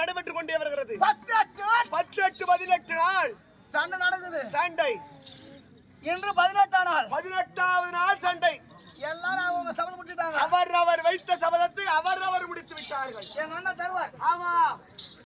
நடைபெற்றுக் கொண்டே வருகிறது. 18 18 நாள் சண்டை நடக்குது. சண்டை. இன்று 18ஆம் நாள். 18வது நாள் சண்டை. எல்லாரும் அவங்க சபதம் முடிச்சிட்டாங்க. அவர் வைத்த சபதத்தை அவர் முடித்து விட்டார்கள். எங்க அண்ணன் தருவார். ஆமா.